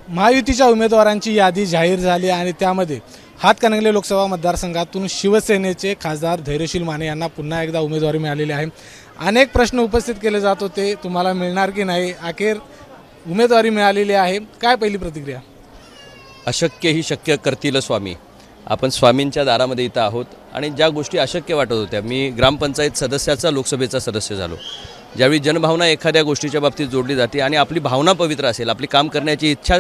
महायुतीच्या उमेदवारांची यादी जाहीर झाली आणि त्यामध्ये हातकणंगले लोकसभा मतदारसंघातून शिवसेनेचे खासदार धैर्यशील माने यांना पुन्हा एकदा उमेदवारी मिळालेली आहे। अनेक प्रश्न उपस्थित केले जात होते, तुम्हाला मिळणार की नाही, अखेर उमेदवारी मिळालेली आहे। काय पहिली प्रतिक्रिया? अशक्य ही शक्य करतील स्वामी। आपण स्वामींच्या दारामध्ये इथं आहोत आणि ज्या गोष्टी अशक्य वाटत होत्या, मी ग्रामपंचायत सदस्याचा लोकसभेचा सदस्य झालो। ज्यावेळी जनभावना एखाद्या गोष्टीच्या बाबतीत जोडली जाते आणि आपली भावना पवित्र असेल, आपली काम करण्याची इच्छा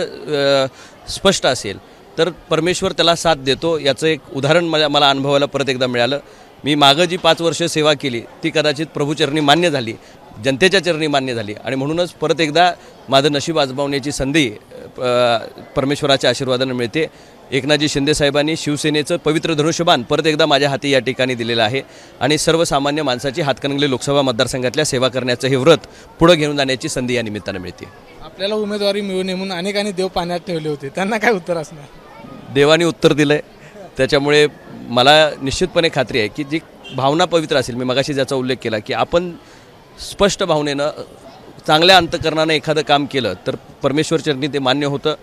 स्पष्ट असेल, तर परमेश्वर त्याला साथ देतो। याचं एक उदाहरण मला अनुभवायला परत एकदा मिळालं। मी मागं जी 5 वर्ष सेवा केली ती कदाचित प्रभूचरणी मान्य झाली, जनतेच्या चरणी मान्य झाली आणि म्हणूनच परत एकदा माझं नशीब आजमावण्याची संधी परमेश्वराच्या आशीर्वादाने मिळते। एकनाथजी शिंदे साहेबांनी शिवसेनेचं पवित्र धनुष्यबाण परत एकदा माझ्या हाती या ठिकाणी दिलेलं आहे आणि सर्वसामान्य माणसाची हातकणंगले लोकसभा मतदारसंघातल्या सेवा करण्याचं हे व्रत पुढे घेऊन जाण्याची संधी या निमित्तानं मिळते। आपल्याला उमेदवारी मिळू नये म्हणून अनेकांनी देव पाण्यात ठेवले होते, त्यांना काय उत्तर असणार? देवाने उत्तर दिलंय, त्याच्यामुळे मला निश्चितपणे खात्री आहे की जी भावना पवित्र असेल, मी मगाशी ज्याचा उल्लेख केला की आपण स्पष्ट भावनेनं चांगल्या अंतकरणानं एखादं काम केलं तर परमेश्वर चरणी ते मान्य होतं।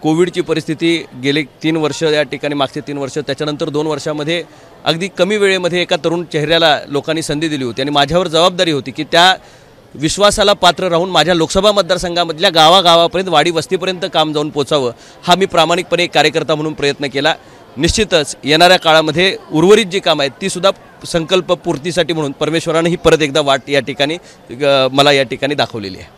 कोविडची परिस्थिती गेले 3 वर्ष, या ठिकाणी मागचे 3 वर्ष, त्याच्यानंतर 2 वर्षामध्ये अगदी कमी वेळेमध्ये एका तरुण चेहऱ्याला लोकांनी संधी दिली होती आणि माझ्यावर जबाबदारी होती की त्या विश्वासाला पात्र राहून माझ्या लोकसभा मतदारसंघामधल्या गावागावापर्यंत, वाडी वस्तीपर्यंत काम जाऊन पोचावं, हा मी प्रामाणिकपणे एक कार्यकर्ता म्हणून प्रयत्न केला। निश्चितच येणाऱ्या काळामध्ये उर्वरित जी कामं आहेत ती सुद्धा संकल्प पूर्तीसाठी म्हणून परमेश्वराने ही परत एकदा वाट या ठिकाणी मला या ठिकाणी दाखवलेली आहे।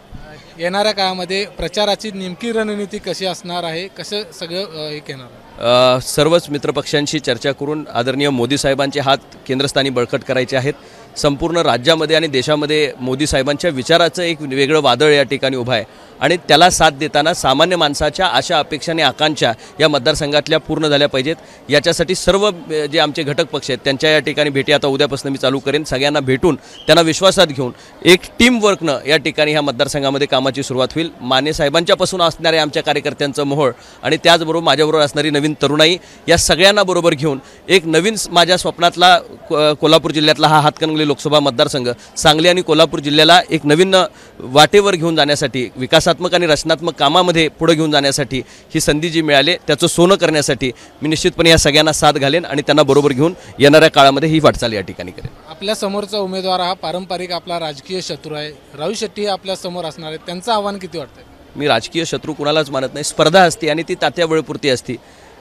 येणाऱ्या काळामध्ये प्रचाराची नेमकी रणनीती कशी असणार आहे, कसं सगळं हे घेणार? सर्वच मित्रपक्षांशी चर्चा करून आदरणीय मोदी साहेबांचे हात केंद्रस्थानी बळकट करायचे आहेत। संपूर्ण राज्यामध्ये आणि देशामध्ये मोदी साहेबांच्या विचाराचं एक वेगळं वादळ या ठिकाणी उभं आहे आणि त्याला साथ देताना सामान्य माणसाच्या आशा, अपेक्षा आणि आकांक्षा या मतदारसंघातल्या पूर्ण झाल्या पाहिजेत। याच्यासाठी सर्व जे आमचे घटक पक्ष आहेत त्यांच्या या ठिकाणी भेटी आता उद्यापासून मी चालू करेन। सगळ्यांना भेटून त्यांना विश्वासात घेऊन एक टीम वर्कनं या ठिकाणी ह्या मतदारसंघामध्ये कामाची सुरुवात होईल। माने साहेबांच्यापासून असणाऱ्या आमच्या कार्यकर्त्यांचं मोहोळ आणि त्याचबरोबर माझ्याबरोबर असणारी नवीन तरुणाई, या सगळ्यांना बरोबर घेऊन एक नवीन माझ्या स्वप्नातला कोल्हापूर जिल्ह्यातला हा हातकणंगले लोकसभा मतदारसंघ सांगली आणि कोल्हापूर जिल्ह्याला एक नवीन वाटेवर घेऊन जाण्यासाठी, विकासात्मक आणि रचनात्मक कामामध्ये पुढे घेऊन जाण्यासाठी ही संधी जी मिळाली त्याचं सोनं करण्यासाठी मी निश्चितपणे या सगळ्यांना साथ घालेन आणि त्यांना बरोबर घेऊन येणाऱ्या काळामध्ये ही वाटचाल या ठिकाणी करेन। आपल्या समोरचा उमेदवार हा पारंपरिक आपला राजकीय शत्रू आहे, राहुल शेट्टी आपल्या समोर असणार आहे, त्यांचं आव्हान किती वाटतं? मी राजकीय शत्रू कुणालाच मानत नाही। स्पर्धा असते आणि ती तात्या वेळपुरती असते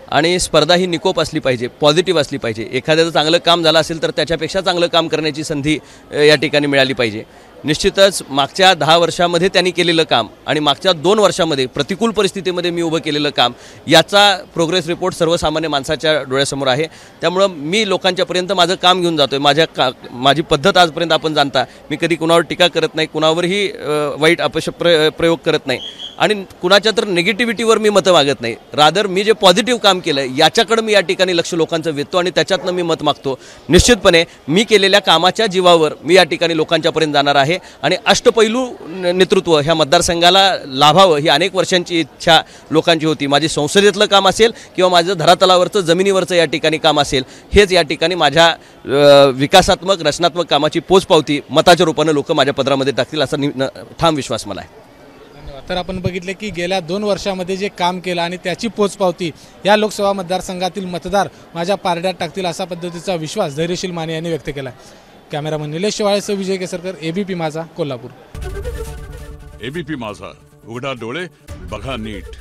आणि स्पर्धा ही निकोप असली पाहिजे, पॉझिटिव्ह असली पाहिजे। एखाद्याचं चांगलं काम झालं असेल तर त्याच्यापेक्षा चांगलं काम करण्याची संधी या ठिकाणी मिळाली पाहिजे। निश्चितच मागच्या 10 वर्षामध्ये त्यांनी केलेलं काम आणि मागच्या 2 वर्षामध्ये प्रतिकूल परिस्थितीमध्ये मी उभं केलेलं काम, याचा प्रोग्रेस रिपोर्ट सर्वसामान्य माणसाच्या डोळ्यासमोर आहे। त्यामुळं मी लोकांच्यापर्यंत माझं काम घेऊन जातो आहे। माझी पद्धत आजपर्यंत आपण जाणता, मी कधी कुणावर टीका करत नाही, कुणावरही वाईट प्रयोग करत नाही आणि कुणाच्या तर निगेटिव्हिटीवर मी मतं मागत नाही। रादर मी जे पॉझिटिव्ह काम केलं याच्याकडे मी या ठिकाणी लक्ष लोकांचं वेधतो आणि त्याच्यातनं मी मत मागतो। निश्चितपणे मी केलेल्या कामाच्या जीवावर मी या ठिकाणी लोकांच्यापर्यंत जाणार आहे आणि अष्टपैलू नेतृत्व ह्या मतदारसंघाला लाभावं ही अनेक वर्षांची इच्छा लोकांची होती। माझी संसदेतलं काम असेल किंवा माझं धरातलावरचं, जमिनीवरचं या ठिकाणी काम असेल, हेच या ठिकाणी माझ्या विकासात्मक, रचनात्मक कामाची पोचपावती मताच्या रूपानं लोक माझ्या पदरामध्ये टाकतील असा ठाम विश्वास मला आहे। तर आपण बघितले की गेल्या 2 वर्षामध्ये जे काम केलं आणि त्याची पोचपावती या लोकसभा मतदारसंघातील मतदार माझ्या पारड्यात टाकतील असा पद्धतीचा विश्वास धैर्यशील माने यांनी व्यक्त केला। कॅमेरामन निलेश शेवाळेसह विजय केसरकर, एबीपी माझा, कोल्हापूर। एबीपी माझा, उघडा डोळे बघा नीट।